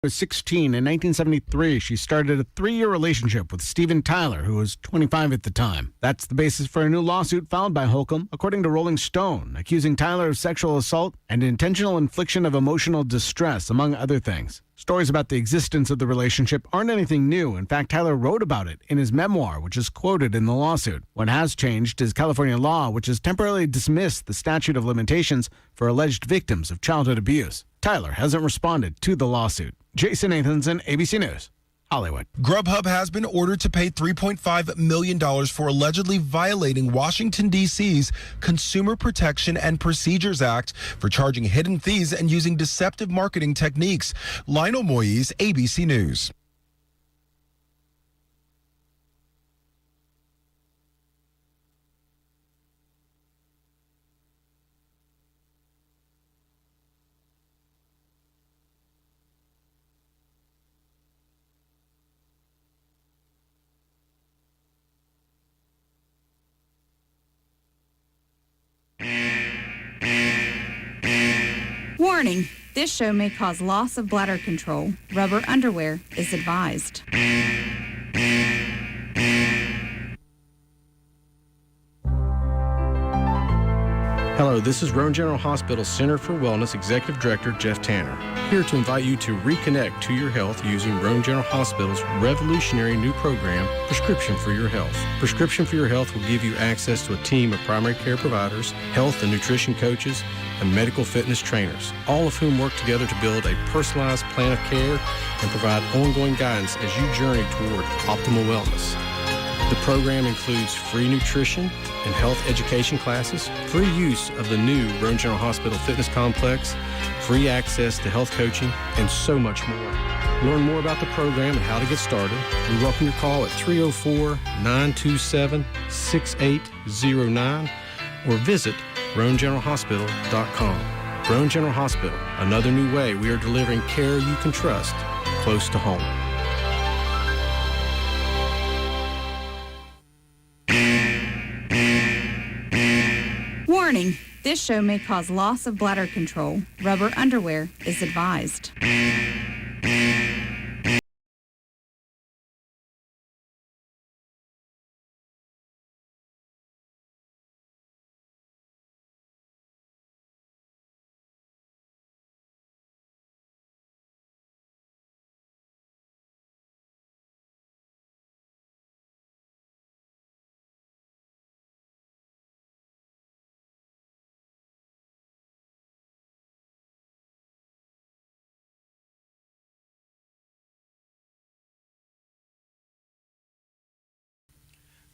Was 16 in 1973. She started a 3-year relationship with Steven Tyler, who was 25 at the time. That's the basis for a new lawsuit filed by Holcomb, according to Rolling Stone, accusing Tyler of sexual assault and intentional infliction of emotional distress, among other things. Stories about the existence of the relationship aren't anything new. In fact, Tyler wrote about it in his memoir, which is quoted in the lawsuit. What has changed is California law, which has temporarily dismissed the statute of limitations for alleged victims of childhood abuse. Tyler hasn't responded to the lawsuit. Jason Nathanson, ABC News, Hollywood. Grubhub has been ordered to pay $3.5 million for allegedly violating Washington, D.C.'s Consumer Protection and Procedures Act for charging hidden fees and using deceptive marketing techniques. Lionel Moyes, ABC News. Warning, this show may cause loss of bladder control. Rubber underwear is advised. Hello, this is Roane General Hospital Center for Wellness Executive Director Jeff Tanner, here to invite you to reconnect to your health using Roane General Hospital's revolutionary new program, Prescription for Your Health. Prescription for Your Health will give you access to a team of primary care providers, health and nutrition coaches, and medical fitness trainers, all of whom work together to build a personalized plan of care and provide ongoing guidance as you journey toward optimal wellness. The program includes free nutrition and health education classes, free use of the new Roane General Hospital Fitness Complex, free access to health coaching, and so much more. Learn more about the program and how to get started. We welcome your call at 304-927-6809 or visit RoaneGeneralHospital.com. Roane General Hospital, another new way we are delivering care you can trust close to home. Warning, this show may cause loss of bladder control. Rubber underwear is advised.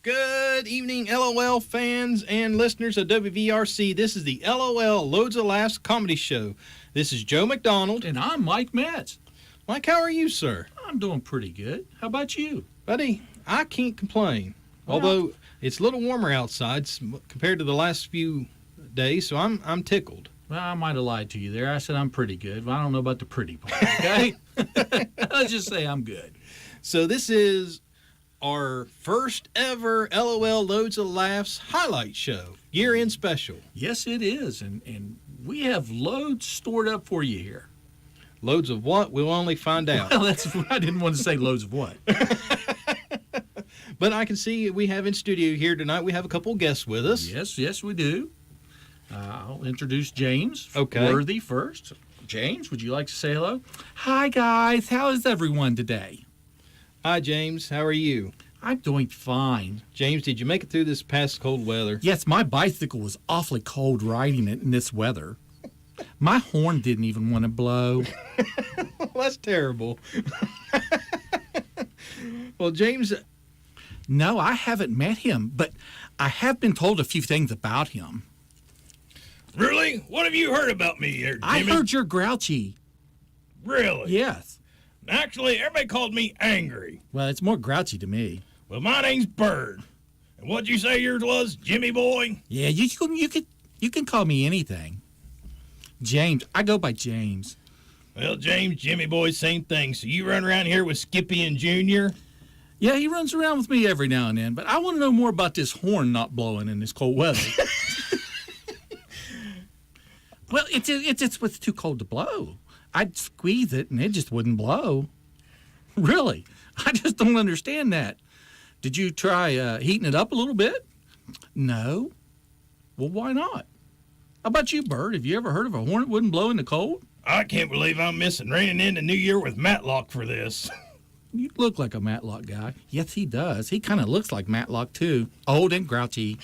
Good evening, LOL fans and listeners of WVRC. This is the LOL Loads of Laughs comedy show. This is Joe McDonald. And I'm Mike Metz. Mike, how are you, sir? I'm doing pretty good. How about you? Buddy, I can't complain. Well, although it's a little warmer outside compared to the last few days, so I'm tickled. Well, I might have lied to you there. I said I'm pretty good, but I don't know about the pretty part, okay? Let's just say I'm good. So this is our first ever LOL Loads of Laughs highlight show, year-end special. Yes, it is, and we have loads stored up for you here. Loads of what? We'll only find out. Well, I didn't want to say loads of what. But I can see we have in studio here tonight, we have a couple guests with us. Yes, we do. I'll introduce James Worthy first. James, would you like to say hello? Hi, guys. How is everyone today? Hi, James. How are you? I'm doing fine. James, did you make it through this past cold weather? Yes, my bicycle was awfully cold riding it in this weather. My horn didn't even want to blow. Well, that's terrible. Well, James... No, I haven't met him, but I have been told a few things about him. Really? What have you heard about me here, Jimmy? I heard you're grouchy. Really? Yes. Actually, everybody called me Angry. Well, it's more grouchy to me. Well, my name's Bird. And what'd you say yours was, Jimmy boy? Yeah, you can call me anything. James. I go by James. Well, James, Jimmy boy, same thing. So you run around here with Skippy and Junior? Yeah, he runs around with me every now and then, but I want to know more about this horn not blowing in this cold weather. Well, it's too cold to blow. I'd squeeze it and it just wouldn't blow. Really? I just don't understand that. Did you try heating it up a little bit? No. Well, why not? How about you, Bert? Have you ever heard of a hornet wouldn't blow in the cold? I can't believe I'm missing raining in the new year with Matlock for this. You look like a Matlock guy. Yes, he does. He kind of looks like Matlock, too. Old and grouchy.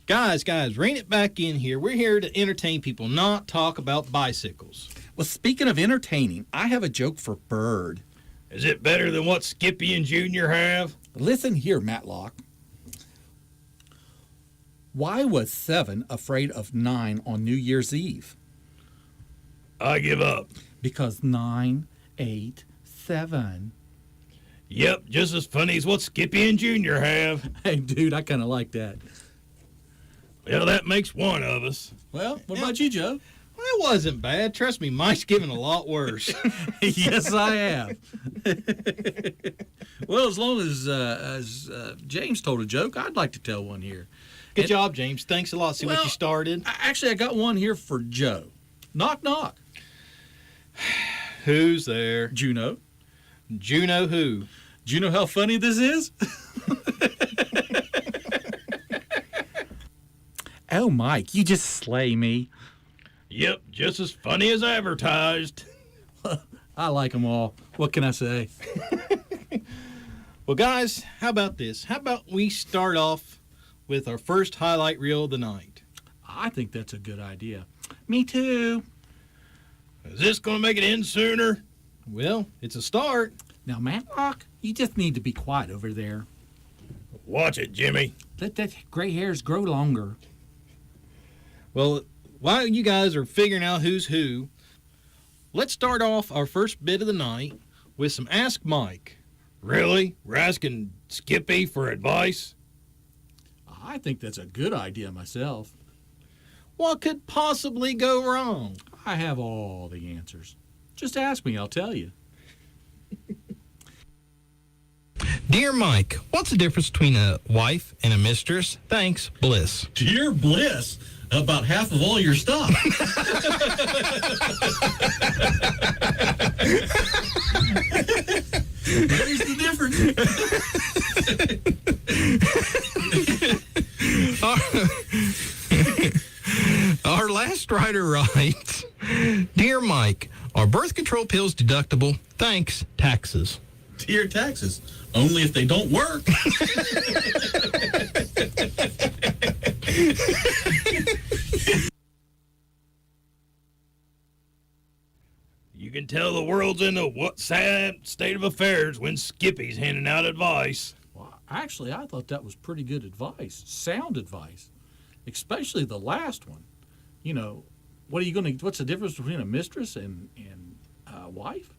Guys, rein it back in here. We're here to entertain people, not talk about bicycles. Well, speaking of entertaining, I have a joke for Bird. Is it better than what Skippy and Junior have? Listen here, Matlock. Why was 7 afraid of 9 on New Year's Eve? I give up. Because 9, 8, 7. Yep, just as funny as what Skippy and Junior have. Hey, dude, I kind of like that. Well, that makes one of us. Well, what about you, Joe? Well, it wasn't bad. Trust me, Mike's given a lot worse. Yes, I have. Well, as long as James told a joke, I'd like to tell one here. Good job, James. Thanks a lot. See what you started? Actually, I got one here for Joe. Knock, knock. Who's there? Juno. Juno who? Do you know how funny this is? Oh, Mike, you just slay me. Yep, just as funny as advertised. I like them all. What can I say? Well, guys, how about this? How about we start off with our first highlight reel of the night? I think that's a good idea. Me too. Is this going to make it end sooner? Well, it's a start. Now, Matlock, you just need to be quiet over there. Watch it, Jimmy. Let that gray hairs grow longer. Well, while you guys are figuring out who's who, let's start off our first bit of the night with some Ask Mike. Really? We're asking Skippy for advice? I think that's a good idea myself. What could possibly go wrong? I have all the answers. Just ask me, I'll tell you. Dear Mike, what's the difference between a wife and a mistress? Thanks, Bliss. Dear Bliss, about half of all your stuff. There's the difference. Our last writer writes, Dear Mike, are birth control pills deductible? Thanks, taxes. Dear taxes, only if they don't work. You can tell the world's in a what sad state of affairs when Skippy's handing out advice. Well, actually, I thought that was pretty good advice. Sound advice. Especially the last one. You know, what's the difference between a mistress and a wife?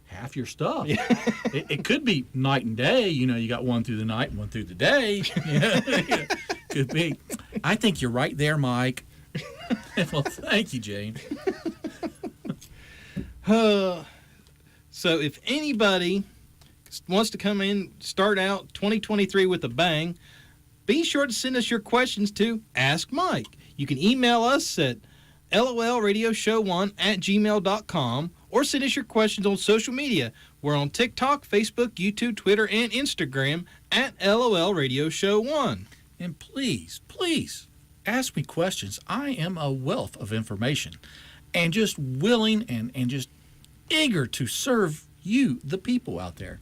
Half your stuff. Yeah. It could be night and day. You know, you got one through the night and one through the day. Yeah. Could be. I think you're right there, Mike. Well, thank you, James. So if anybody wants to come in, start out 2023 with a bang, be sure to send us your questions to Ask Mike. You can email us at lolradioshow1@gmail.com or send us your questions on social media. We're on TikTok, Facebook, YouTube, Twitter, and Instagram at LOLRadioShow1. And please, ask me questions. I am a wealth of information and just willing and just eager to serve you, the people out there.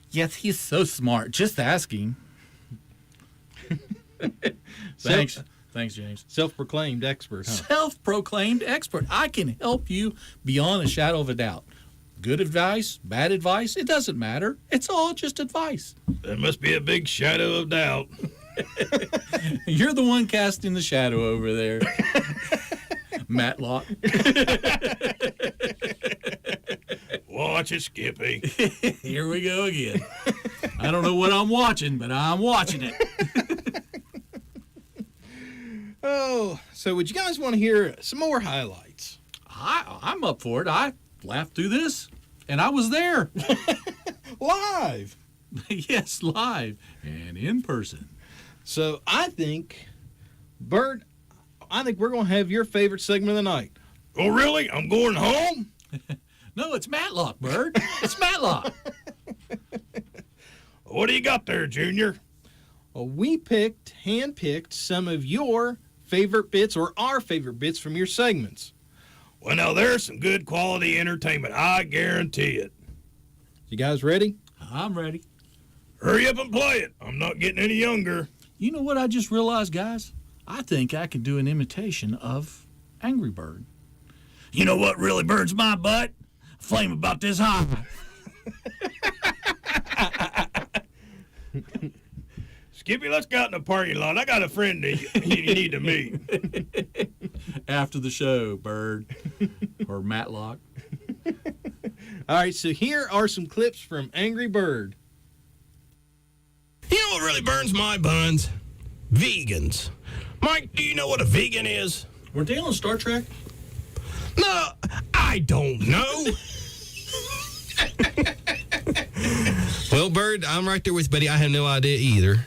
Yes, he's so smart. Just asking. Thanks, James. Self-proclaimed expert, huh? Self-proclaimed expert. I can help you beyond a shadow of a doubt. Good advice, bad advice, it doesn't matter. It's all just advice. There must be a big shadow of doubt. You're the one casting the shadow over there. Matlock. Watch it, Skippy. Here we go again. I don't know what I'm watching, but I'm watching it. Oh, so would you guys want to hear some more highlights? I'm up for it. I laughed through this, and I was there. Live. Yes, live and in person. So I think, Bert, we're going to have your favorite segment of the night. Oh, really? I'm going home? No, it's Matlock, Bird. It's Matlock. What do you got there, Junior? Well, we handpicked some of your favorite bits or our favorite bits from your segments. Well, now there's some good quality entertainment. I guarantee it. You guys ready? I'm ready. Hurry up and play it. I'm not getting any younger. You know what I just realized, guys? I think I can do an imitation of Angry Bird. You know what really burns my butt? Flame about this high. Skippy, let's go out in the parking lot. I got a friend that you need to meet. After the show, Bird. Or Matlock. All right, so here are some clips from Angry Bird. You know what really burns my buns? Vegans. Mike, do you know what a vegan is? Were they on Star Trek? No, I don't know. Well, Bird, I'm right there with you, buddy. I have no idea either.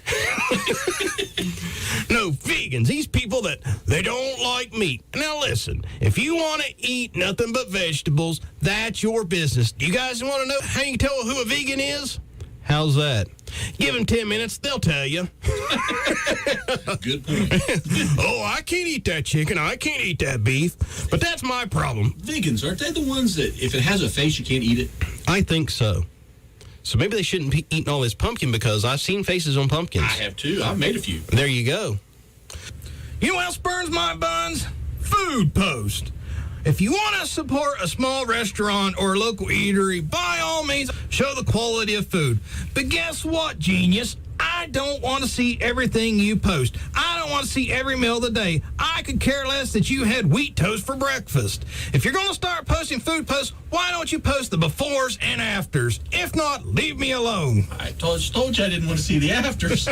No, vegans, these people that they don't like meat. Now listen, if you want to eat nothing but vegetables, that's your business. Do you guys want to know how you can tell who a vegan is? How's that? Give them 10 minutes, they'll tell you. Good point. Oh, I can't eat that chicken. I can't eat that beef. But that's my problem. Vegans, aren't they the ones that if it has a face, you can't eat it? I think so. So maybe they shouldn't be eating all this pumpkin because I've seen faces on pumpkins. I have too. I've made a few. There you go. You know what else burns my buns? Food Post. If you want to support a small restaurant or a local eatery, by all means, show the quality of food. But guess what, genius? I don't want to see everything you post. I don't want to see every meal of the day. I could care less that you had wheat toast for breakfast. If you're going to start posting food posts, why don't you post the befores and afters? If not, leave me alone. I told you I didn't want to see the afters.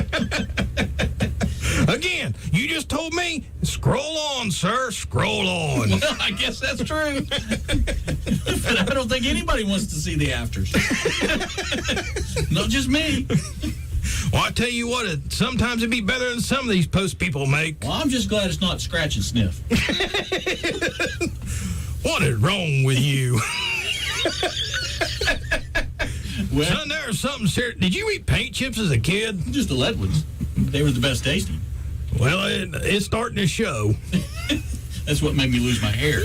Again, you just told me, scroll on, sir, scroll on. Well, I guess that's true. But I don't think anybody wants to see the afters. Not just me. Well, I tell you what, sometimes it'd be better than some of these posts people make. Well, I'm just glad it's not scratch and sniff. What is wrong with you? Well, Son, there's something serious. Did you eat paint chips as a kid? just the lead ones. They were the best tasting. Well, it's starting to show. That's what made me lose my hair.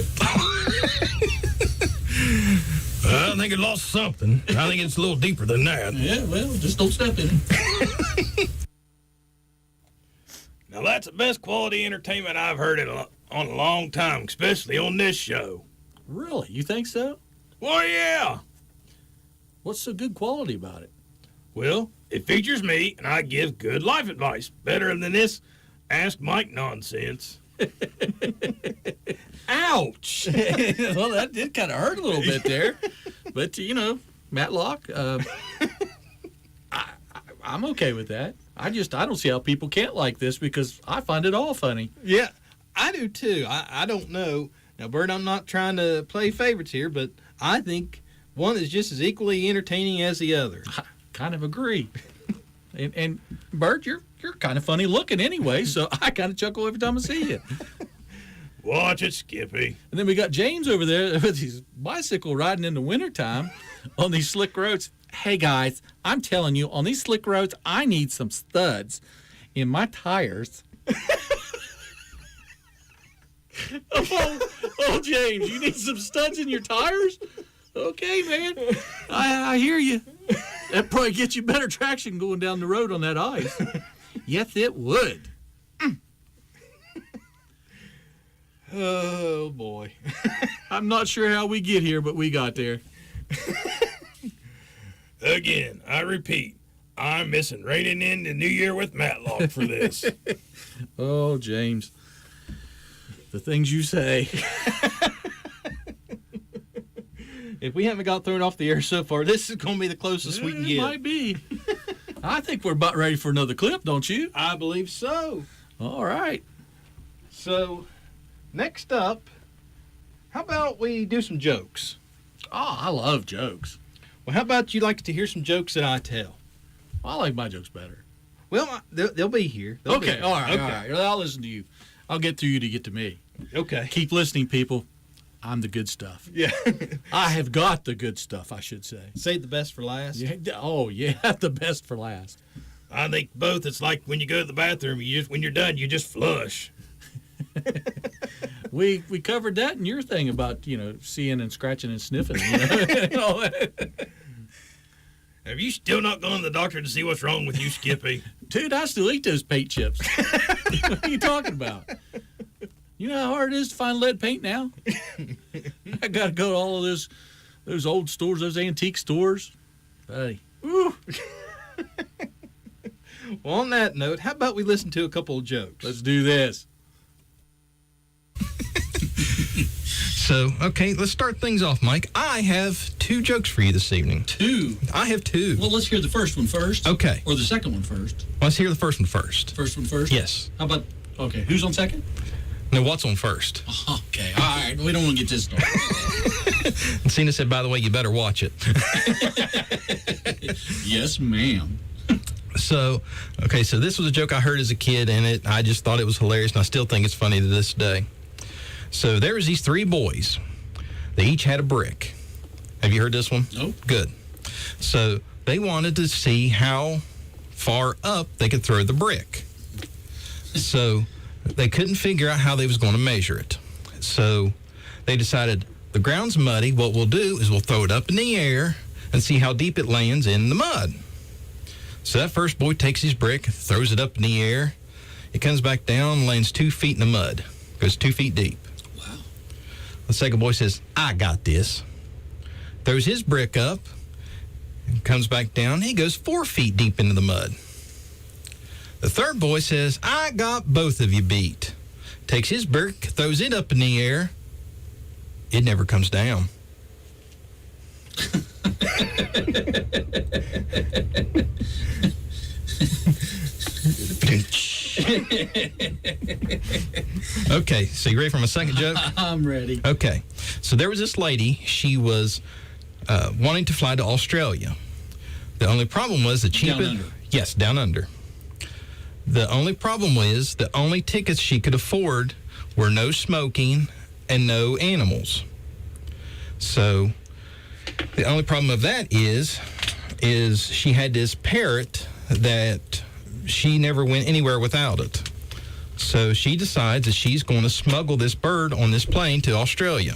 I don't think it lost something. I think it's a little deeper than that. Yeah, well, just don't step in it. Now, that's the best quality entertainment I've heard on a long time, especially on this show. Really? You think so? Well, yeah. What's so good quality about it? Well, it features me, and I give good life advice. Better than this Ask Mike nonsense. Ouch! Well, that did kind of hurt a little bit there. But, you know, Matlock, I'm okay with that. I don't see how people can't like this because I find it all funny. Yeah, I do too. I don't know. Now, Bert, I'm not trying to play favorites here, but I think one is just as equally entertaining as the other. I kind of agree. And Bert, you're kind of funny looking anyway, so I kind of chuckle every time I see you. Watch it, Skippy. And then we got James over there with his bicycle riding in the wintertime on these slick roads. Hey, guys, I'm telling you, on these slick roads, I need some studs in my tires. oh, James, you need some studs in your tires? Okay, man. I hear you. That probably gets you better traction going down the road on that ice. Yes, it would. Oh, boy. I'm not sure how we get here, but we got there. Again, I repeat, I'm missing raiding in the new year with Matlock for this. Oh, James. The things you say. If we haven't got thrown off the air so far, this is going to be the closest we can It get. might be. I think we're about ready for another clip, don't you? I believe so. All right. So, next up, how about we do some jokes? Oh, I love jokes. Well, how about you like to hear some jokes that I tell? I like my jokes better. Well, they'll be here. They'll be Okay, here. all right, Okay. all right. I'll listen to you. I'll get to you to get to me. Okay. Keep listening, people. I'm the good stuff. Yeah. I have got the good stuff, I should say. Save the best for last. Yeah, oh, yeah, the best for last. I think both. It's like when you go to the bathroom, when you're done, you just flush. We covered that in your thing about, seeing and scratching and sniffing. Have you still not gone to the doctor to see what's wrong with you, Skippy? Dude, I still eat those paint chips. What are you talking about? You know how hard it is to find lead paint now? I got to go to all of those old stores, those antique stores. Buddy. Ooh. Well, on that note, how about we listen to a couple of jokes? Let's do this. So, okay, let's start things off, Mike. I have 2 jokes for you this evening. 2. I have 2. Well, let's hear the first one first. Okay. Or the second one first. Let's hear the first one first. First one first? Yes. How about, okay, who's on second? No, what's on first? Okay, all right. We don't want to get this started. And Cena said, by the way, you better watch it. Yes, ma'am. So this was a joke I heard as a kid, and I just thought it was hilarious, and I still think it's funny to this day. So there was these 3 boys. They each had a brick. Have you heard this one? Nope. Good. So they wanted to see how far up they could throw the brick. So they couldn't figure out how they was going to measure it. So they decided, the ground's muddy. What we'll do is we'll throw it up in the air and see how deep it lands in the mud. So that first boy takes his brick, throws it up in the air. It comes back down, lands 2 feet in the mud. Goes 2 feet deep. Wow. The second boy says, I got this. Throws his brick up and comes back down. He goes 4 feet deep into the mud. The third boy says, I got both of you beat. Takes his brick, throws it up in the air. It never comes down. Okay, so you ready for my second joke? I'm ready. Okay, so there was this lady. She was wanting to fly to Australia. The only problem was the cheapest. Down under. Yes, down under. The only problem was the only tickets she could afford were no smoking and no animals. So the only problem of that is she had this parrot that she never went anywhere without it. So she decides that she's going to smuggle this bird on this plane to Australia.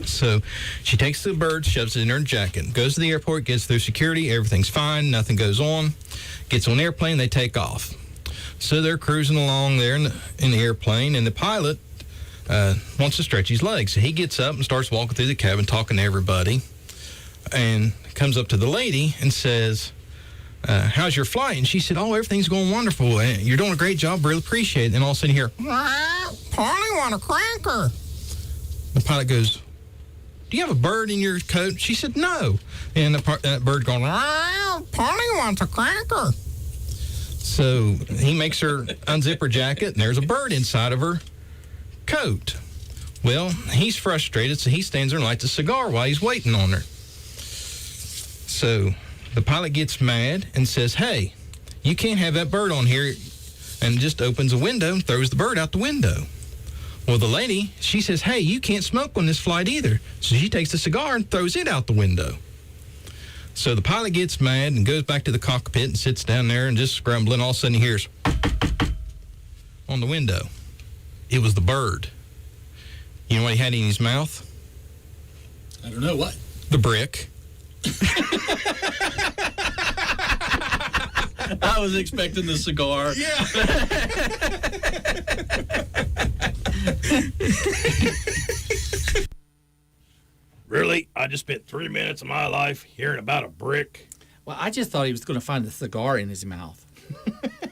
So she takes the bird, shoves it in her jacket, goes to the airport, gets through security, everything's fine, nothing goes on, gets on the airplane, they take off. So they're cruising along there in the airplane, and the pilot wants to stretch his legs. So he gets up and starts walking through the cabin, talking to everybody, and comes up to the lady and says, how's your flight? And she said, oh, everything's going wonderful. You're doing a great job. Really appreciate it. And all of a sudden you hear, Polly want a cracker. The pilot goes, do you have a bird in your coat? She said, no. And that bird going, Polly wants a cracker. So he makes her unzip her jacket, and there's a bird inside of her coat. Well, he's frustrated, so he stands there and lights a cigar while he's waiting on her. So the pilot gets mad and says, hey, you can't have that bird on here, and just opens a window and throws the bird out the window. Well, the lady, she says, hey, you can't smoke on this flight either. So she takes the cigar and throws it out the window. So the pilot gets mad and goes back to the cockpit and sits down there and just scrambling. All of a sudden he hears on the window. It was the bird. You know what he had in his mouth? I don't know what. The brick. I was expecting the cigar. Yeah. Really? I just spent 3 minutes of my life hearing about a brick. Well, I just thought he was going to find the cigar in his mouth,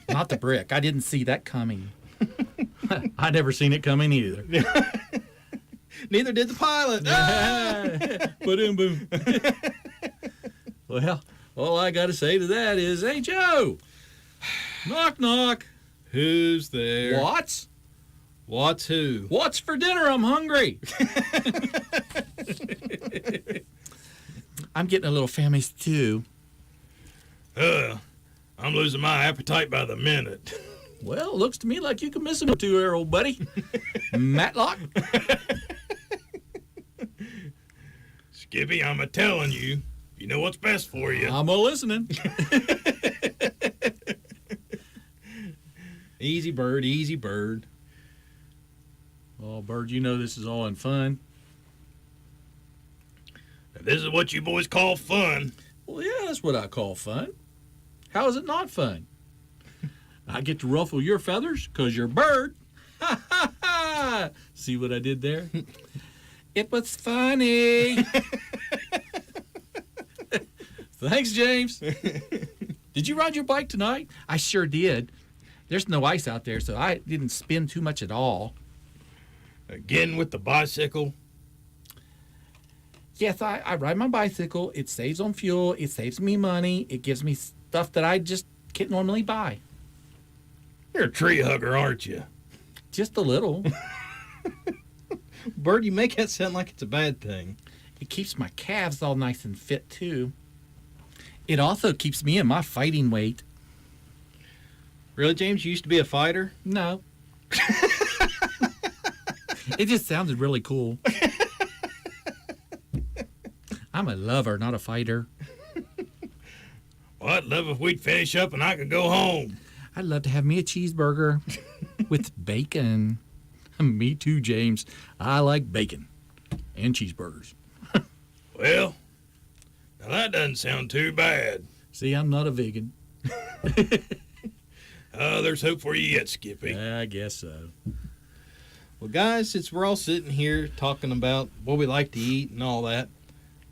not the brick. I didn't see that coming. I never seen it coming either. Neither did the pilot. Boom, boom. Well, all I got to say to that is, hey, Joe, knock, knock. Who's there? What's? What's who? What's for dinner? I'm hungry. I'm getting a little famished, too. I'm losing my appetite by the minute. Well, it looks to me like you can miss him too there, old buddy. Matlock? Skippy, I'm a-telling you. You know what's best for you. I'm a-listening. Easy bird, easy bird. Oh, Bird, you know this is all in fun. This is what you boys call fun. Well, yeah, that's what I call fun. How is it not fun? I get to ruffle your feathers because you're a bird. Ha, ha, ha. See what I did there? It was funny. Thanks, James. Did you ride your bike tonight? I sure did. There's no ice out there, so I didn't spin too much at all. Again with the bicycle. Yes, I ride my bicycle. It saves on fuel. It saves me money. It gives me stuff that I just can't normally buy. You're a tree hugger, aren't you? Just a little. Bird, you make that sound like it's a bad thing. It keeps my calves all nice and fit, too. It also keeps me in my fighting weight. Really, James? You used to be a fighter? No. It just sounded really cool. I'm a lover, not a fighter. Well, I'd love if we'd finish up and I could go home. I'd love to have me a cheeseburger with bacon. Me too, James. I like bacon and cheeseburgers. Well, now that doesn't sound too bad. See, I'm not a vegan. There's hope for you yet, Skippy. I guess so. Well, guys, since we're all sitting here talking about what we like to eat and all that,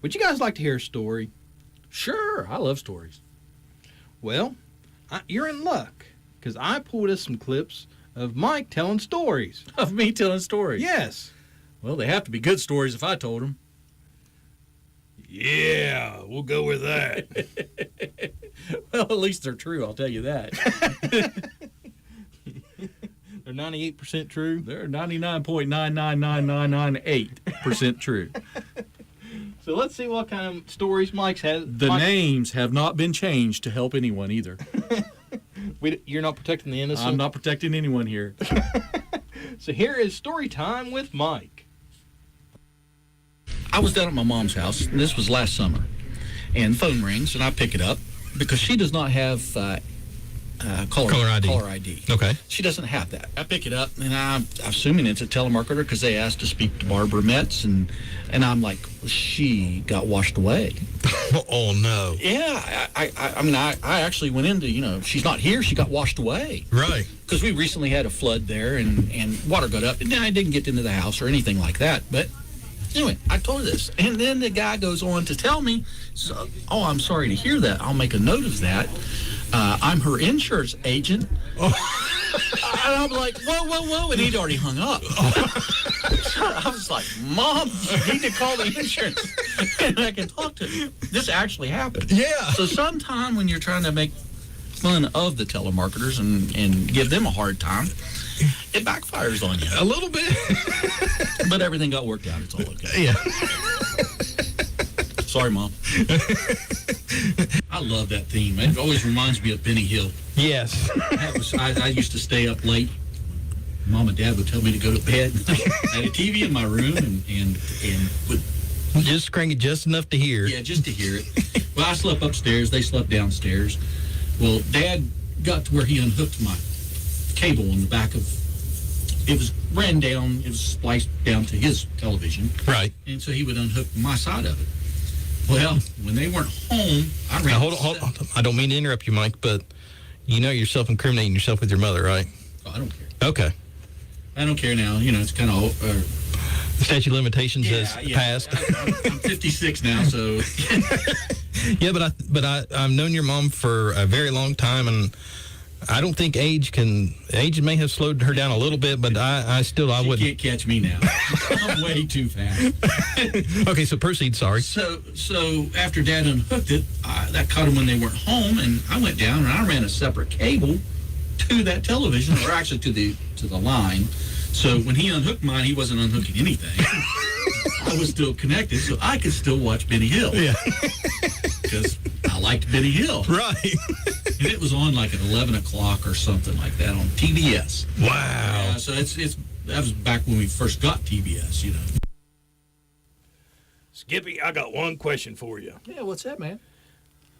would you guys like to hear a story? Sure, I love stories. Well, you're in luck, because I pulled us some clips of Mike telling stories. Of me telling stories? Yes. Well, they have to be good stories if I told them. Yeah, we'll go with that. Well, at least they're true, I'll tell you that. They're 98% true. They're 99.9999998% true. So let's see what kind of stories Mike's had. The names have not been changed to help anyone either. You're not protecting the innocent? I'm not protecting anyone here. So here is story time with Mike. I was down at my mom's house, and this was last summer, and the phone rings, and I pick it up because she does not have caller ID. Okay. She doesn't have that. I pick it up, and I'm assuming it's a telemarketer because they asked to speak to Barbara Metz, and I'm like, well, she got washed away. Oh, no. Yeah, I mean, I actually went into, she's not here, she got washed away. Right. Because we recently had a flood there, and water got up, and I didn't get into the house or anything like that, but anyway, I told her this. And then the guy goes on to tell me, oh, I'm sorry to hear that. I'll make a note of that. I'm her insurance agent. Oh. And I'm like, whoa. And he'd already hung up. I was like, Mom, you need to call the insurance. And I can talk to you. This actually happened. Yeah. So sometime when you're trying to make fun of the telemarketers and give them a hard time, it backfires on you. A little bit. But everything got worked out. It's all okay. Yeah. Sorry, Mom. I love that theme. It always reminds me of Benny Hill. Yes. I used to stay up late. Mom and Dad would tell me to go to bed. I had a TV in my room and would just crank it just enough to hear. Yeah, just to hear it. Well, I slept upstairs. They slept downstairs. Well, Dad got to where he unhooked my cable in the back of. It was ran down. It was spliced down to his television. Right. And so he would unhook my side of it. Well, when they weren't home, I ran. Now, hold on. I don't mean to interrupt you, Mike, but you're self-incriminating yourself with your mother, right? Oh, I don't care. Okay. I don't care now. It's kind of. The statute of limitations has passed. I'm 56 now, so. Yeah, but I've known your mom for a very long time, and I don't think age may have slowed her down a little bit, but I wouldn't. You can't catch me now. I'm way too fast. Okay, so proceed. Sorry. So after Dad unhooked it, that caught him when they weren't home, and I went down and I ran a separate cable to that television, or actually to the line. So when he unhooked mine, he wasn't unhooking anything. I was still connected, so I could still watch Benny Hill. Yeah. Because I liked Benny Hill. Right. And it was on like at 11 o'clock or something like that on TBS. Wow. So that was back when we first got TBS, Skippy, I got one question for you. Yeah, what's that, man?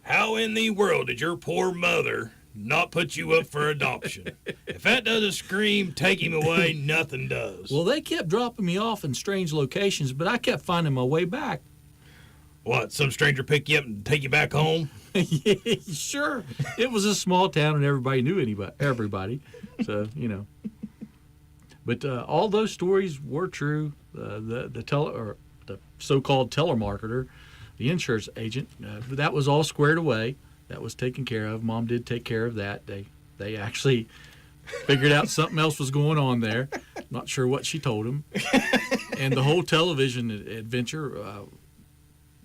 How in the world did your poor mother not put you up for adoption? If that doesn't scream, take him away, nothing does. Well, they kept dropping me off in strange locations, but I kept finding my way back. What, some stranger pick you up and take you back home? Yeah, sure. It was a small town and everybody knew everybody. So, you know. But all those stories were true. The so-called telemarketer, the insurance agent, that was all squared away. That was taken care of. Mom did take care of that. They actually figured out something else was going on there. Not sure what she told him. And the whole television adventure,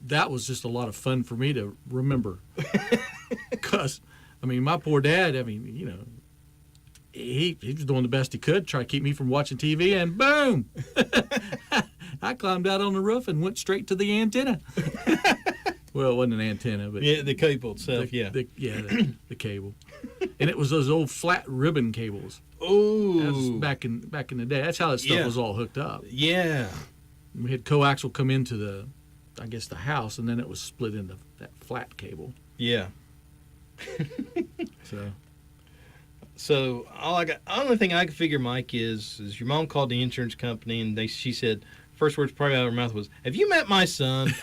that was just a lot of fun for me to remember. Because, I mean, my poor dad, I mean, you know, he was doing the best he could, try to keep me from watching TV, and boom! I climbed out on the roof and went straight to the antenna. Well, it wasn't an antenna, but Yeah, the cable itself, the cable, and it was those old flat ribbon cables. Oh, Back in the day, that's how that stuff was all hooked up. yeah. We had coaxial come into the house, and then it was split into that flat cable. Yeah. So Only thing I could figure, Mike, is your mom called the insurance company and she said, first words probably out of her mouth was, "Have you met my son?"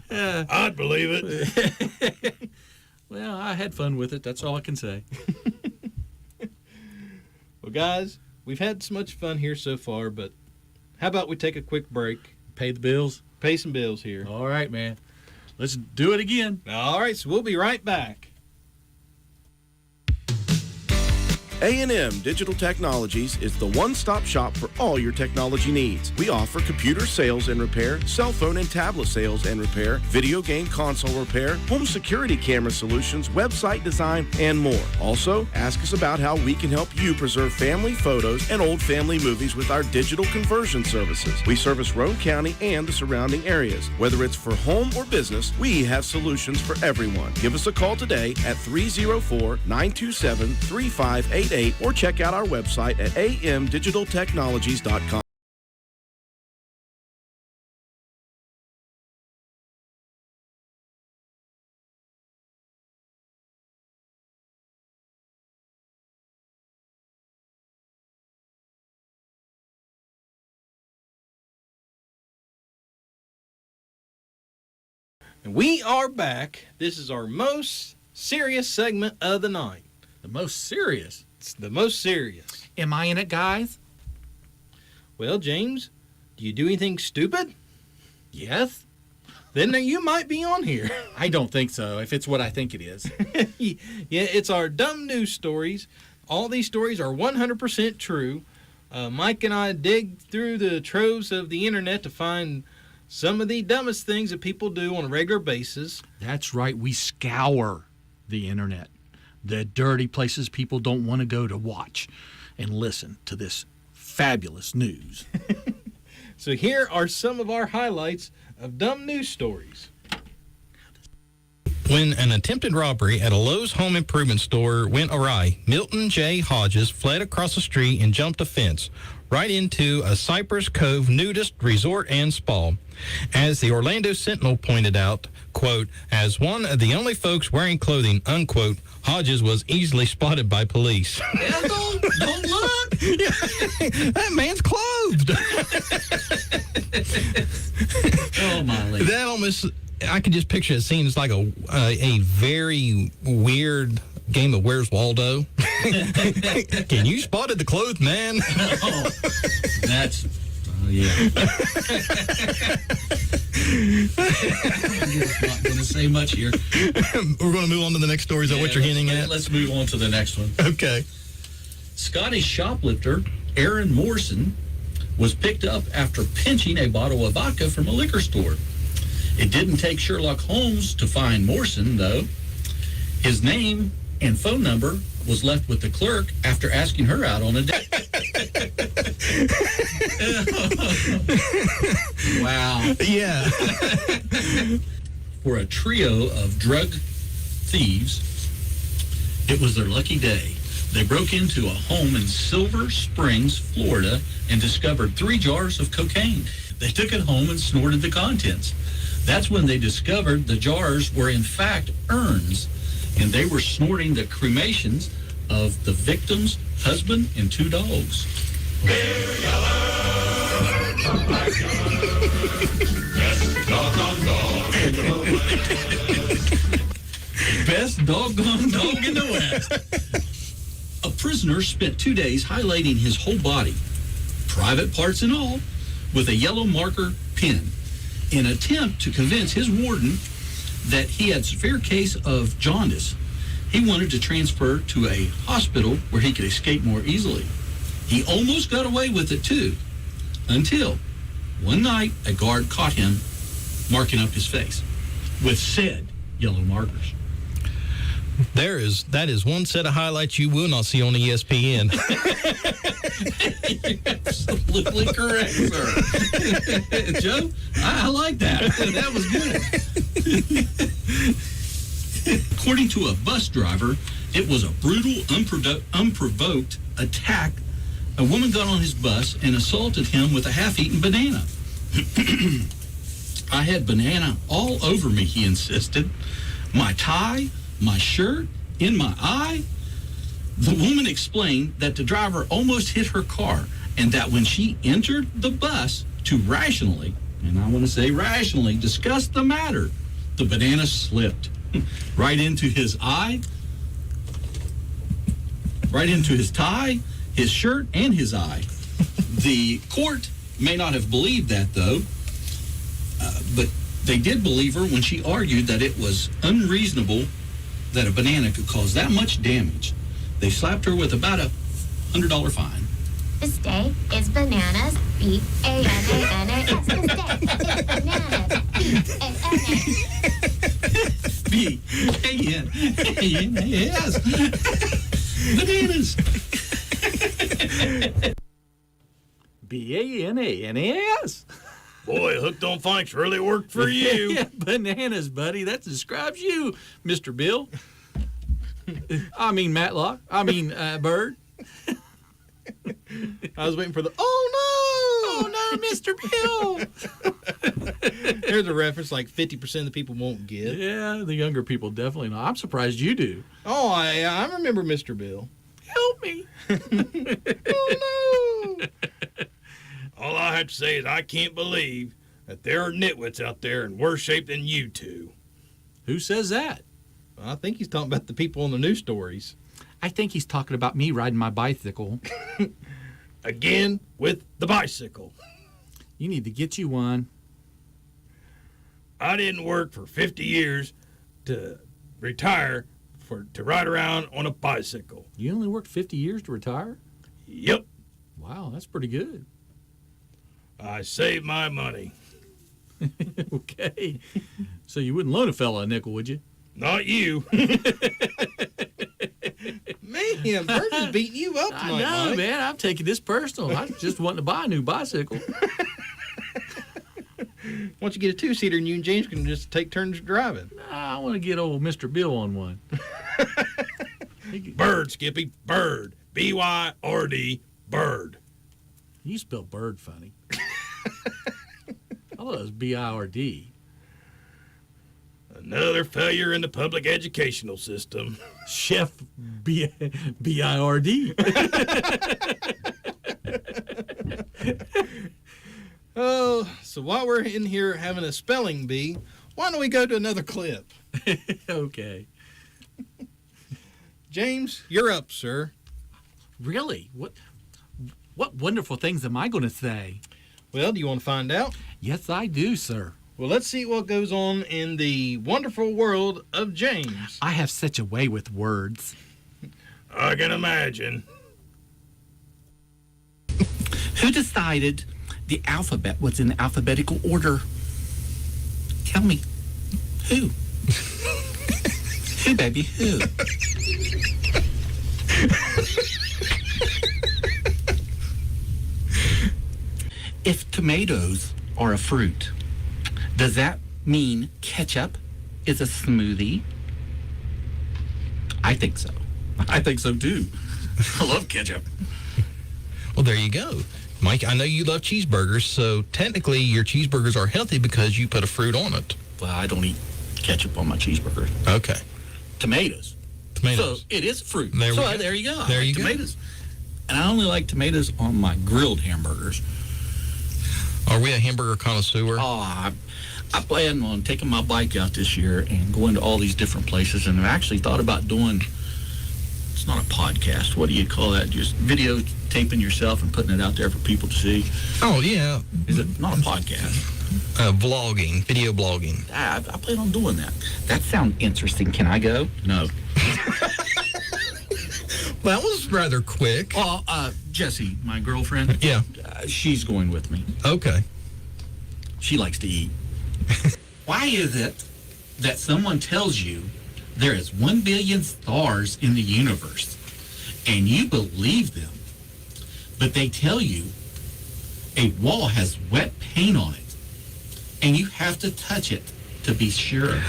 I'd believe it. Well, I had fun with it. That's all I can say. Well, guys, we've had so much fun here so far, but how about we take a quick break, Pay the bills. pay some bills here. All right, man. Let's do it again. All right, so we'll be right back. A&M Digital Technologies is the one-stop shop for all your technology needs. We offer computer sales and repair, cell phone and tablet sales and repair, video game console repair, home security camera solutions, website design, and more. Also, ask us about how we can help you preserve family photos and old family movies with our digital conversion services. We service Roane County and the surrounding areas. Whether it's for home or business, we have solutions for everyone. Give us a call today at 304-927-3588 or check out our website at amdigitaltechnologies.com. And we are back. This is our most serious segment of the night. The most serious. It's the most serious. Am I in it, guys? Well, James, do you do anything stupid? Yes. Then you might be on here. I don't think so, if it's what I think it is. Yeah, it's our dumb news stories. All these stories are 100% true. Mike and I dig through the troves of the internet to find some of the dumbest things that people do on a regular basis. That's right. We scour the internet. The dirty places people don't want to go to watch and listen to this fabulous news. So here are some of our highlights of dumb news stories. When an attempted robbery at a Lowe's home improvement store went awry, Milton J. Hodges fled across the street and jumped a fence right into a Cypress Cove nudist resort and spa. As the Orlando Sentinel pointed out, quote, as one of the only folks wearing clothing, unquote, Hodges was easily spotted by police. Yeah, don't look. That man's clothed. Oh, my lady. That almost, I can just picture it scene. It's like a very weird game of Where's Waldo. Can you spotted the clothed man? Oh, that's, yeah. I'm just not going to say much here. We're going to move on to the next story. Is that what you're hinting at? Let's move on to the next one. Okay. Scottish shoplifter Aaron Morrison was picked up after pinching a bottle of vodka from a liquor store. It didn't take Sherlock Holmes to find Morrison, though. His name and phone number was left with the clerk after asking her out on a date. Wow. Yeah. For a trio of drug thieves, it was their lucky day. They broke into a home in Silver Springs, Florida, and discovered 3 jars of cocaine. They took it home and snorted the contents. That's when they discovered the jars were in fact urns, and they were snorting the cremations of the victim's husband and 2 dogs. Best doggone dog in the West. A prisoner spent 2 days highlighting his whole body, private parts and all, with a yellow marker pen, in an attempt to convince his warden that he had a severe case of jaundice. He wanted to transfer to a hospital where he could escape more easily. He almost got away with it too, until one night a guard caught him marking up his face with said yellow markers. That is one set of highlights you will not see on ESPN. You're absolutely correct, sir. Joe, I like that. That was good. According to a bus driver, it was a brutal, unprovoked attack. A woman got on his bus and assaulted him with a half-eaten banana. I had banana all over me, he insisted. My tie, my shirt, in my eye. The woman explained that the driver almost hit her car and that when she entered the bus to rationally, and I want to say rationally, discuss the matter, the banana slipped right into his eye, right into his tie, his shirt, and his eye. The court may not have believed that, though, but they did believe her when she argued that it was unreasonable that a banana could cause that much damage. They slapped her with about $100 fine. This day is bananas, B-A-N-A-N-A-S. This day is bananas, B-A-N-A-N-A-S. Bananas. B-A-N-A-N-A-S. Boy, Hooked on Phonics really worked for you. Yeah, bananas, buddy. That describes you, Mr. Bill. I mean, Matlock. I mean, Bird. I was waiting for the, oh no, Mr. no! There's a reference like 50% of the people won't get. Yeah, the younger people definitely know. I'm surprised you do. Oh, I remember Mr. Bill. Help me. Oh, no! All I have to say is I can't believe that there are nitwits out there in worse shape than you two. Who says that? I think he's talking about the people on the news stories. I think he's talking about me riding my bicycle. Again, with the bicycle. You need to get you one. I didn't work for 50 years to retire to ride around on a bicycle. You only worked 50 years to retire? Yep. Wow, that's pretty good. I saved my money. Okay. So you wouldn't loan a fella a nickel, would you? Not you. Man, Bert is beating you up tonight, I know, Mike. man. I'm taking this personal. I just wanting to buy a new bicycle. Once you get a two-seater, and you and James can just take turns driving. I want to get old Mr. Bill on one. Bird, Skippy. Bird. B-Y-R-D. Bird. You spell bird funny. I thought it was B-I-R-D. Another failure in the public educational system. Chef B-I-R-D. Oh, so while we're in here having a spelling bee, why don't we go to another clip? Okay. James, you're up, sir. Really? What wonderful things am I going to say? Well, do you want to find out? Yes, I do, sir. Well, let's see what goes on in the wonderful world of James. I have such a way with words. I can imagine. Who decided the alphabet was in alphabetical order? Tell me. Who? Who, baby? Who? If tomatoes are a fruit, does that mean ketchup is a smoothie? I think so. I think so too. I love ketchup. Well, there you go. Mike, I know you love cheeseburgers, so technically your cheeseburgers are healthy because you put a fruit on it. Well, I don't eat ketchup on my cheeseburger. Okay. Tomatoes. Tomatoes. So it is fruit. There we so go. there you go. There I like you go. tomatoes. And I only like tomatoes on my grilled hamburgers. Are we a hamburger connoisseur? Oh, I plan on taking my bike out this year and going to all these different places. And I actually thought about doing, it's not a podcast. What do you call that? Just videotaping yourself and putting it out there for people to see. Oh, yeah. Is it not a podcast? Vlogging, video blogging. I plan on doing that. That sounds interesting. Can I go? No. Well, that was rather quick. Well, Jessie, my girlfriend. Yeah. She's going with me. Okay. She likes to eat. Why is it that someone tells you there is 1 billion stars in the universe and you believe them, but they tell you a wall has wet paint on it and you have to touch it to be sure?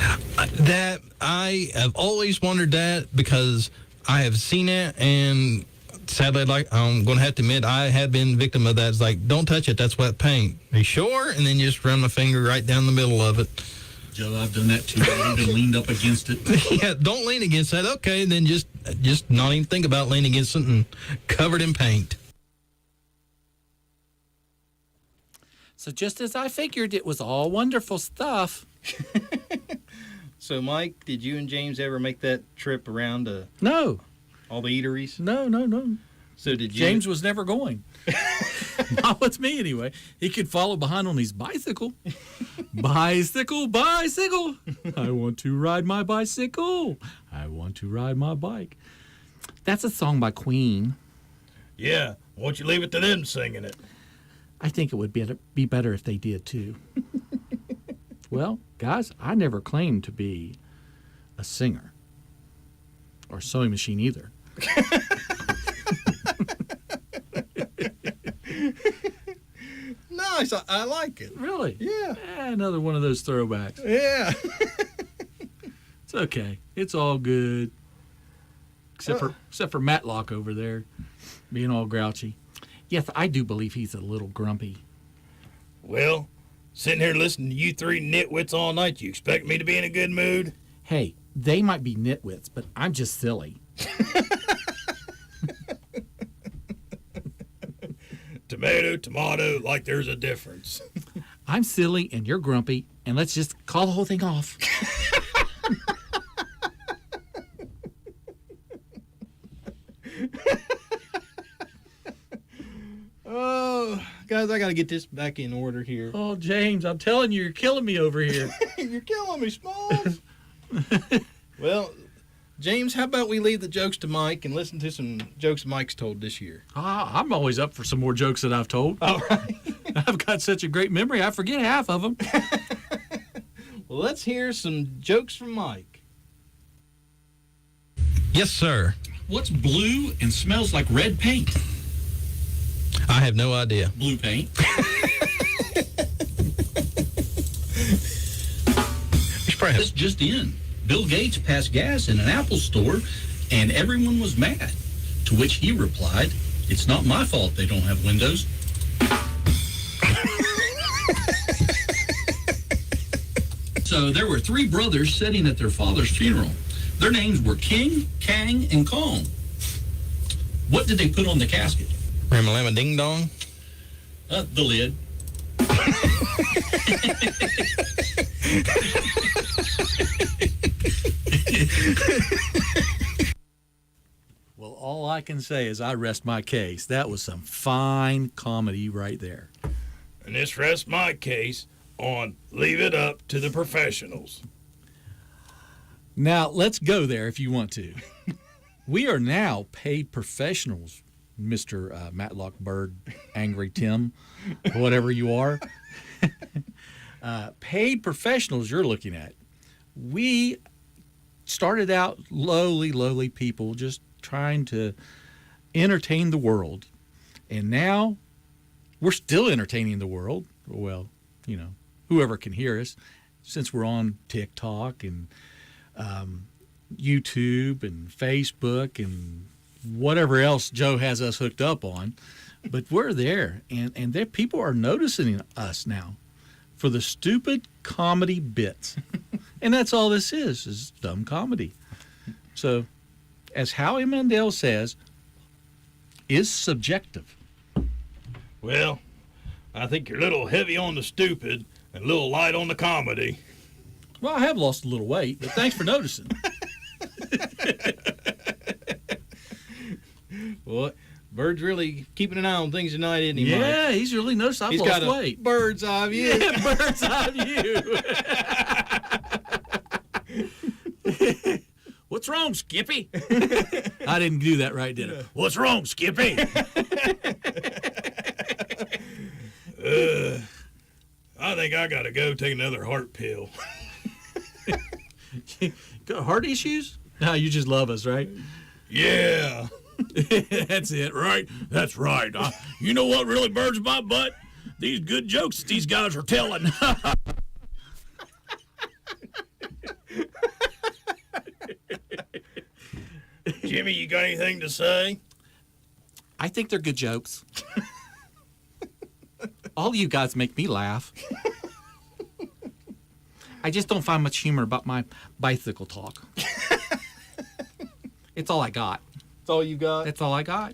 That I have always wondered that because I have seen it, and sadly, like I'm going to have to admit, I have been victim of that. It's like, don't touch it, that's wet paint. Are you sure? And then you just run my finger right down the middle of it. Joe, I've done that too. I've even leaned up against it. Yeah, don't lean against that. Okay, then just not even think about leaning against it and covered in paint. So just as I figured, it was all wonderful stuff. So, Mike, did you and James ever make that trip around to No, all the eateries? no. So did you? James was never going. Not with me, anyway. He could follow behind on his bicycle. Bicycle. I want to ride my bicycle. I want to ride my bike. That's a song by Queen. Yeah, why don't you leave it to them singing it? I think it would be better if they did, too. Well, guys, I never claimed to be a singer or sewing machine either. Nice. I like it. Really? Yeah. Another one of those throwbacks. Yeah. It's okay. It's all good. Except for Matlock over there being all grouchy. Yes, I do believe he's a little grumpy. Well, sitting here listening to you three nitwits all night, you expect me to be in a good mood? Hey, they might be nitwits, but I'm just silly. Tomato, like there's a difference. I'm silly and you're grumpy, and let's just call the whole thing off. Oh, guys, I got to get this back in order here. Oh, James, I'm telling you, you're killing me over here. You're killing me, Smalls. Well, James, how about we leave the jokes to Mike and listen to some jokes Mike's told this year? I'm always up for some more jokes that I've told. All right. I've got such a great memory, I forget half of them. Well, let's hear some jokes from Mike. Yes, sir. What's blue and smells like red paint? I have no idea. Blue paint. This just in. Bill Gates passed gas in an Apple store, and everyone was mad. To which he replied, "It's not my fault they don't have windows." So there were 3 brothers sitting at their father's funeral. Their names were King, Kang, and Kong. What did they put on the casket? Ramalama Ding Dong. The lid. Well, all I can say is I rest my case. That was some fine comedy right there. And this rests my case on leave it up to the professionals. Now, let's go there if you want to. We are now paid professionals, Mr. Matlock Bird, Angry Tim, whatever you are. Paid professionals you're looking at. We started out lowly people just trying to entertain the world. And now we're still entertaining the world. Well, you know, whoever can hear us, since we're on TikTok and YouTube and Facebook and whatever else Joe has us hooked up on, But we're there, and there people are noticing us now for the stupid comedy bits. And that's all this is dumb comedy. So, as Howie Mandel says, is subjective. Well, I think you're a little heavy on the stupid and a little light on the comedy. Well, I have lost a little weight, but thanks for noticing. Well, Bird's really keeping an eye on things tonight, isn't he, Mike? Yeah, he's really noticed I've He's lost got a weight. bird's eye view. Yeah, bird's eye view. What's wrong, Skippy? I didn't do that right, did I? What's wrong, Skippy? I think I gotta go take another heart pill. Got heart issues? No, you just love us, right? Yeah. That's it, right? That's right. You know what really burns my butt? These good jokes that these guys are telling. Jimmy, you got anything to say? I think they're good jokes. All you guys make me laugh. I just don't find much humor about my bicycle talk. It's all I got. That's all you got? That's all I got.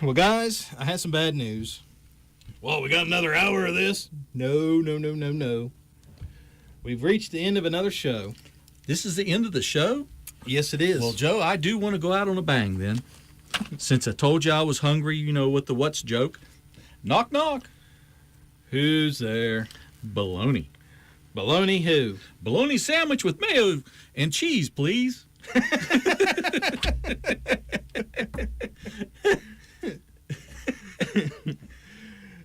Well, guys, I had some bad news. Well, we got another hour of this? No. We've reached the end of another show. This is the end of the show? Yes, it is. Well, Joe, I do want to go out on a bang then. Since I told you I was hungry, you know, with the what's joke. Knock, knock. Who's there? Baloney. Baloney who? Bologna sandwich with mayo and cheese, please.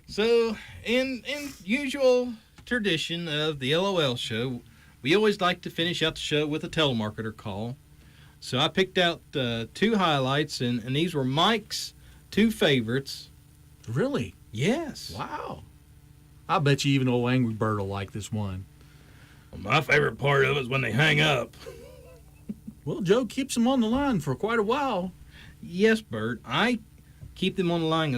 So, in usual tradition of the LOL show, we always like to finish out the show with a telemarketer call. So I picked out two highlights, and these were Mike's two favorites. Really? Yes. Wow. I bet you even old Angry Bird will like this one. Well, my favorite part of it is when they hang up. Well, Joe keeps them on the line for quite a while. Yes, Bert. I keep them on the line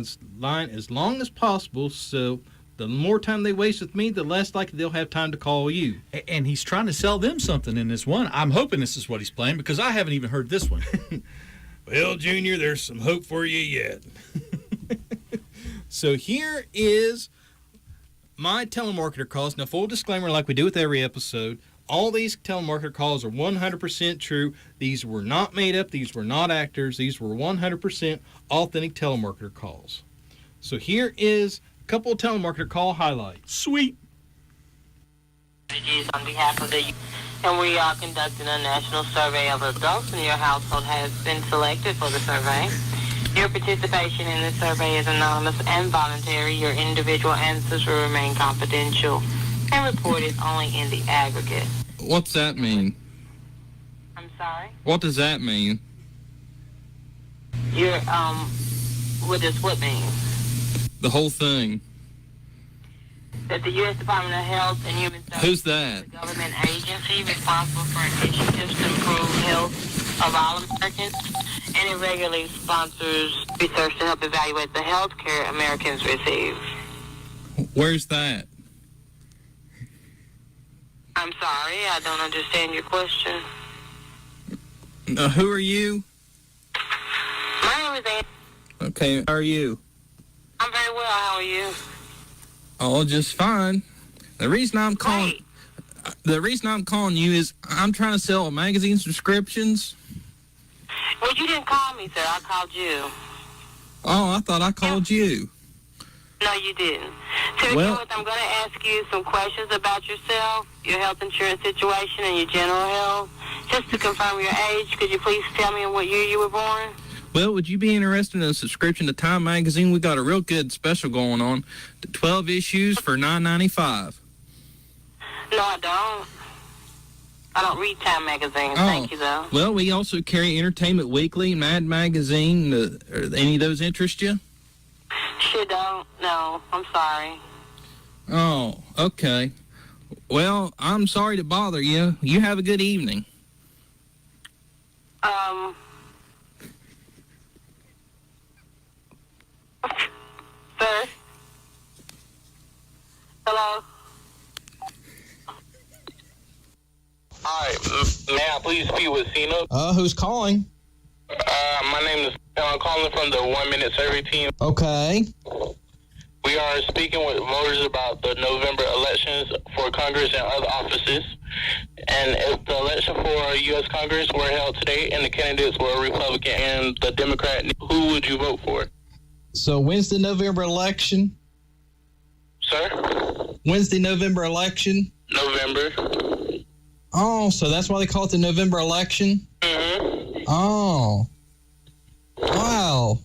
as long as possible, so the more time they waste with me, the less likely they'll have time to call you. And he's trying to sell them something in this one. I'm hoping this is what he's playing because I haven't even heard this one. Well, Junior, there's some hope for you yet. So here is my telemarketer calls. Now, full disclaimer, like we do with every episode, all these telemarketer calls are 100% true. These were not made up. These were not actors. These were 100% authentic telemarketer calls. So here is a couple of telemarketer call highlights. Sweet. On behalf of the and we are conducting a national survey of adults, and your household has been selected for the survey. Your participation in the survey is anonymous and voluntary. Your individual answers will remain confidential and reported only in the aggregate. What's that mean? I'm sorry? What does that mean? You're, what does what mean? The whole thing. That the U.S. Department of Health and Human Services Who's that? is a government agency responsible for initiatives to improve health of all Americans, and it regularly sponsors research to help evaluate the health care Americans receive. Where's that? I'm sorry, I don't understand your question. Who are you? My name is Ann. Okay, how are you? I'm very well, how are you? Oh, just fine. The reason I'm calling you is I'm trying to sell magazine subscriptions. Well, you didn't call me, sir. I called you. Oh, I thought I called you. No, you didn't. To begin with, I'm going to ask you some questions about yourself, your health insurance situation, and your general health. Just to confirm your age, could you please tell me in what year you were born? Well, would you be interested in a subscription to Time Magazine? We got a real good special going on. 12 issues for $9.95. No, I don't. I don't read Time Magazine. Oh. Thank you, though. Well, we also carry Entertainment Weekly, Mad Magazine. Any of those interest you? Sure don't. No, I'm sorry. Oh, okay. Well, I'm sorry to bother you. You have a good evening. Hello? Hi, may I please speak with Cena? Who's calling? My name is, I'm calling from the 1 Minute Survey team. Okay. We are speaking with voters about the November elections for Congress and other offices. And if the election for U.S. Congress were held today and the candidates were Republican and the Democrat, who would you vote for? So when's the November election? Sir? When's the November election? November. Oh, so that's why they call it the November election? Mm-hmm. Oh. Wow.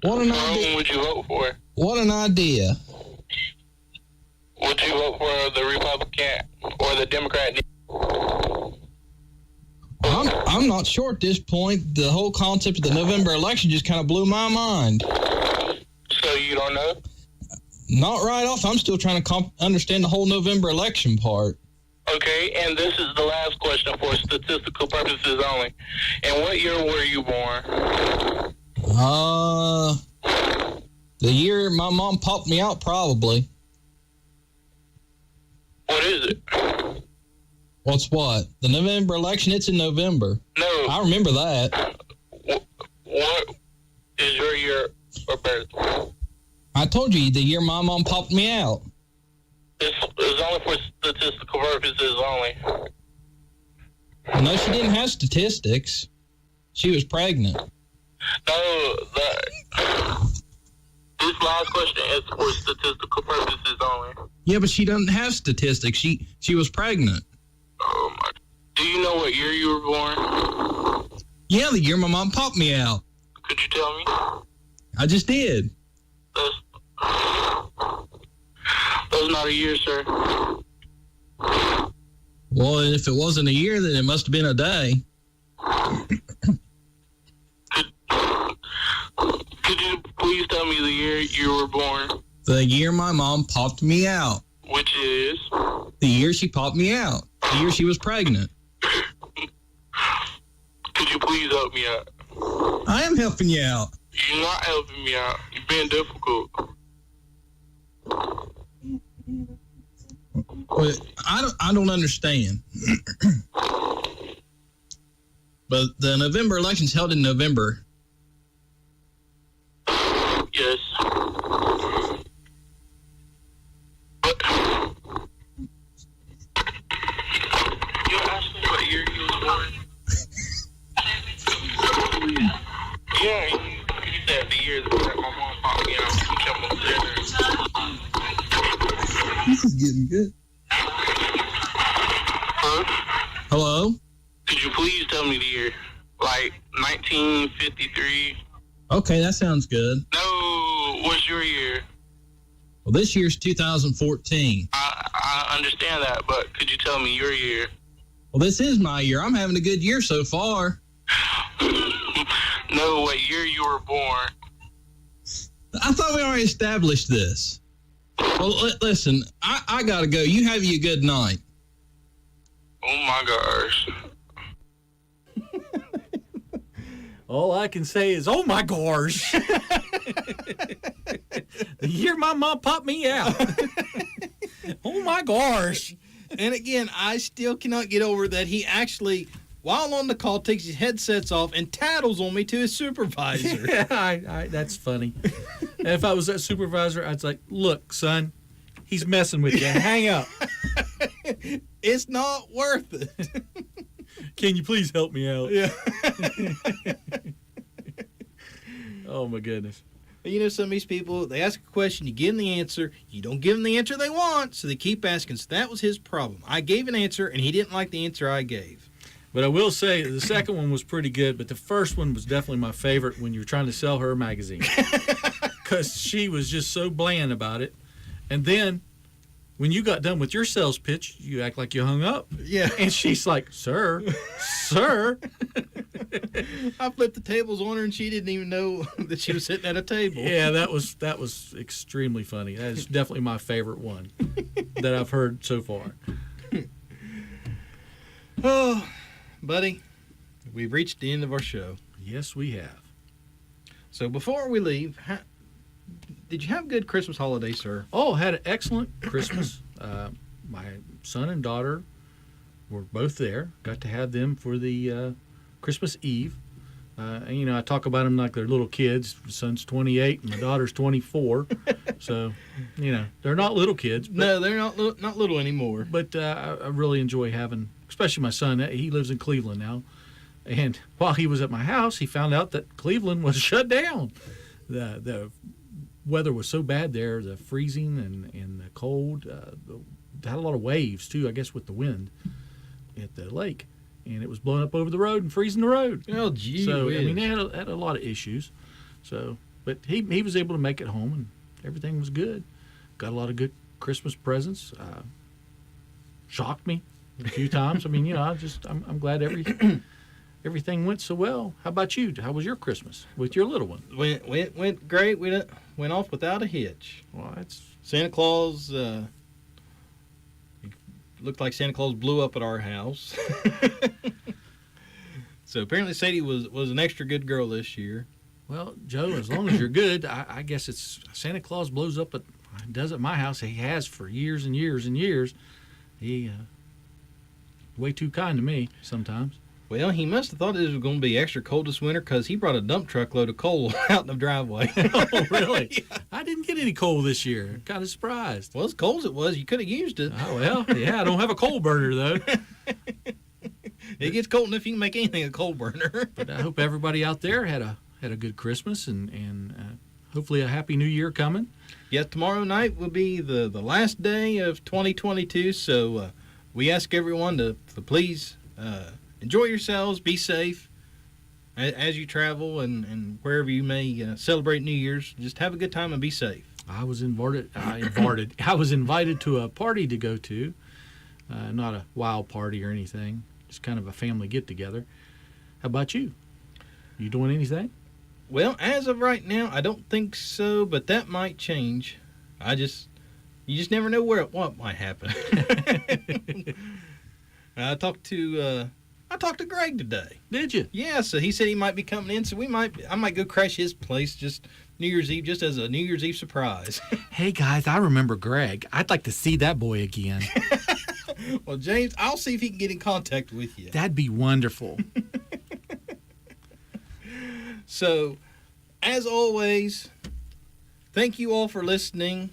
What an idea. Who would you vote for? What an idea. Would you vote for the Republican or the Democrat? I'm not sure at this point. The whole concept of the November election just kind of blew my mind. So you don't know? Not right off. I'm still trying to understand the whole November election part. Okay, and this is the last question for statistical purposes only. In what year were you born? The year my mom popped me out, probably. What is it? What's what? The November election? It's in November. No. I remember that. What is your year of birth? I told you the year my mom popped me out. It's only for statistical purposes only. No, she didn't have statistics. She was pregnant. No, this last question is for statistical purposes only. Yeah, but she doesn't have statistics. She was pregnant. Oh my! Do you know what year you were born? Yeah, the year my mom popped me out. Could you tell me? I just did. That's not a year, sir. Well, if it wasn't a year, then it must have been a day. Could you please tell me the year you were born? The year my mom popped me out. Which is? The year she popped me out. The year she was pregnant. Could you please help me out? I am helping you out. You're not helping me out. You're being difficult. Well, I don't understand. But the November election's held in November. Yes. But you asked me what year you was born? Yeah, you said the year that my mom popped me out. You kept on saying that. This is getting good. Huh? Hello? Could you please tell me the year? Like 1953? Okay, that sounds good. No, what's your year? Well, this year's 2014. I understand that, but could you tell me your year? Well, this is my year. I'm having a good year so far. No, what year you were born? I thought we already established this. Well, listen, I gotta go. You have you a good night. Oh my gosh. All I can say is, oh my gosh. The year my mom popped me out. Oh my gosh. And again, I still cannot get over that he actually, while on the call, takes his headsets off and tattles on me to his supervisor. Yeah, that's funny. And if I was that supervisor, I'd say, look, son, he's messing with you. Hang up. It's not worth it. Can you please help me out? Yeah. Oh, my goodness. You know, some of these people, they ask a question, you give them the answer, you don't give them the answer they want, so they keep asking. So that was his problem. I gave an answer, and he didn't like the answer I gave. But I will say the second one was pretty good, but the first one was definitely my favorite when you were trying to sell her a magazine. Because she was just so bland about it. And then when you got done with your sales pitch, you act like you hung up. Yeah. And she's like, sir. I flipped the tables on her, and she didn't even know that she was sitting at a table. Yeah, that was extremely funny. That is definitely my favorite one that I've heard so far. Oh, buddy, we've reached the end of our show. Yes, we have. So before we leave, Did you have a good Christmas holiday, sir? Oh, had an excellent Christmas. My son and daughter were both there. Got to have them for the Christmas Eve. And, I talk about them like they're little kids. My son's 28 and my daughter's 24. So, they're not little kids. But, No, they're not little anymore. But I really enjoy having, especially my son. He lives in Cleveland now. And while he was at my house, he found out that Cleveland was shut down. The weather was so bad there, the freezing and the cold. Had a lot of waves, too, I guess, with the wind at the lake. And it was blowing up over the road and freezing the road. Oh, gee So, whiz. they had a lot of issues. So, but he was able to make it home, and everything was good. Got a lot of good Christmas presents. Shocked me a few times. I'm glad everything went so well. How about you? How was your Christmas with your little one? Went great. We went off without a hitch. Well, that's Santa Claus. Looked like Santa Claus blew up at our house. So apparently Sadie was an extra good girl this year. Well, Joe, as long as you're good, I guess it's Santa Claus blows up does at my house. He has for years and years and years. He way too kind to me sometimes. Well, he must have thought it was going to be extra cold this winter because he brought a dump truck load of coal out in the driveway. Oh, really? Yeah. I didn't get any coal this year. Kind of surprised. Well, as cold as it was, you could have used it. Oh, well, yeah, I don't have a coal burner, though. It gets cold enough you can make anything a coal burner. But I hope everybody out there had a good Christmas and hopefully a happy New Year coming. Yeah, tomorrow night will be the last day of 2022, so we ask everyone to please enjoy yourselves, be safe as you travel and wherever you may celebrate New Year's. Just have a good time and be safe. I was invited to a party to go to, not a wild party or anything, just kind of a family get-together. How about you? You doing anything? Well, as of right now, I don't think so, but that might change. You just never know what might happen. I talked to Greg today. Did you? Yeah, so he said he might be coming in, so I might go crash his place just New Year's Eve, just as a New Year's Eve surprise. Hey, guys, I remember Greg. I'd like to see that boy again. Well, James, I'll see if he can get in contact with you. That'd be wonderful. So, as always, thank you all for listening.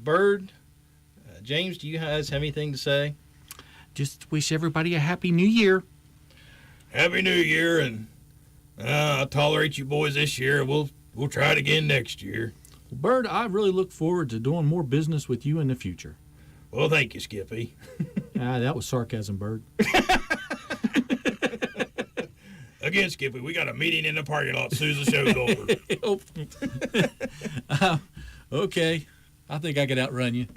Bird, James, do you guys have anything to say? Just wish everybody a happy New Year. Happy New Year, and I'll tolerate you boys this year. We'll try it again next year. Bird, I really look forward to doing more business with you in the future. Well, thank you, Skippy. That was sarcasm, Bird. Again, Skippy, we got a meeting in the parking lot as soon as the show's over. Okay. I think I could outrun you.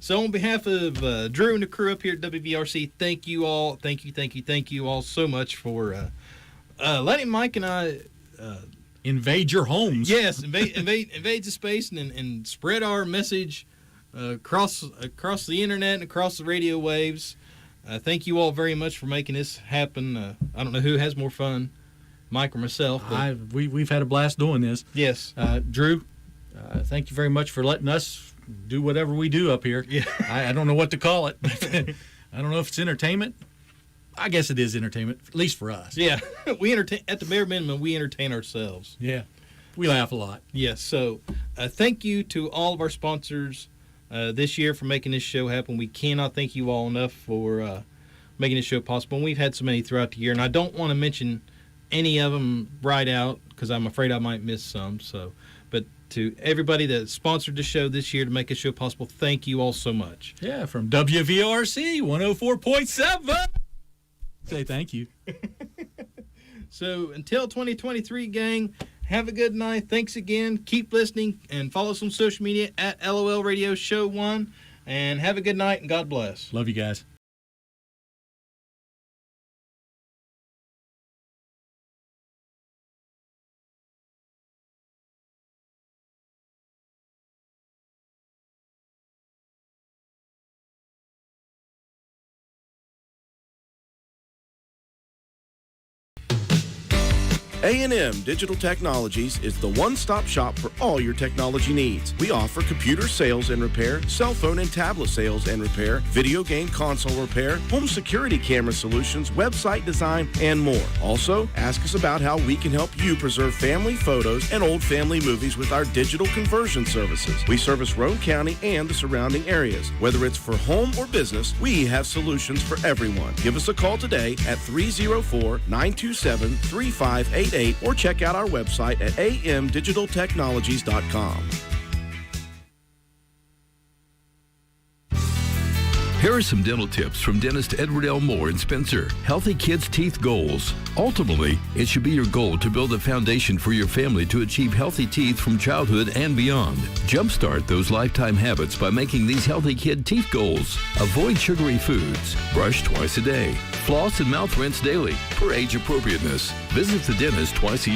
So on behalf of Drew and the crew up here at WVRC, thank you all. Thank you all so much for letting Mike and I invade your homes. Yes, invade the space and spread our message across the internet and across the radio waves. Thank you all very much for making this happen. I don't know who has more fun, Mike or myself. We've had a blast doing this. Yes. Drew, thank you very much for letting us do whatever we do up here. Yeah. I don't know what to call it. I don't know if it's entertainment. I guess it is entertainment, at least for us. Yeah. We entertain, at the bare minimum, we entertain ourselves. Yeah. We laugh a lot. Yes. So thank you to all of our sponsors this year for making this show happen. We cannot thank you all enough for making this show possible. And we've had so many throughout the year, and I don't want to mention any of them right out because I'm afraid I might miss some. So, but to everybody that sponsored the show this year to make this show possible, thank you all so much. Yeah, from WVRC 104.7. Say thank you. So until 2023, gang, have a good night. Thanks again. Keep listening and follow us on social media at LOL Radio Show 1. And have a good night and God bless. Love you guys. A&M Digital Technologies is the one-stop shop for all your technology needs. We offer computer sales and repair, cell phone and tablet sales and repair, video game console repair, home security camera solutions, website design, and more. Also, ask us about how we can help you preserve family photos and old family movies with our digital conversion services. We service Roane County and the surrounding areas. Whether it's for home or business, we have solutions for everyone. Give us a call today at 304-927-3588 or check out our website at amdigitaltechnologies.com. Here are some dental tips from dentist Edward L. Moore in Spencer. Healthy Kids Teeth Goals. Ultimately, it should be your goal to build a foundation for your family to achieve healthy teeth from childhood and beyond. Jumpstart those lifetime habits by making these Healthy Kid Teeth Goals. Avoid sugary foods. Brush twice a day. Floss and mouth rinse daily for age appropriateness. Visit the dentist twice a year.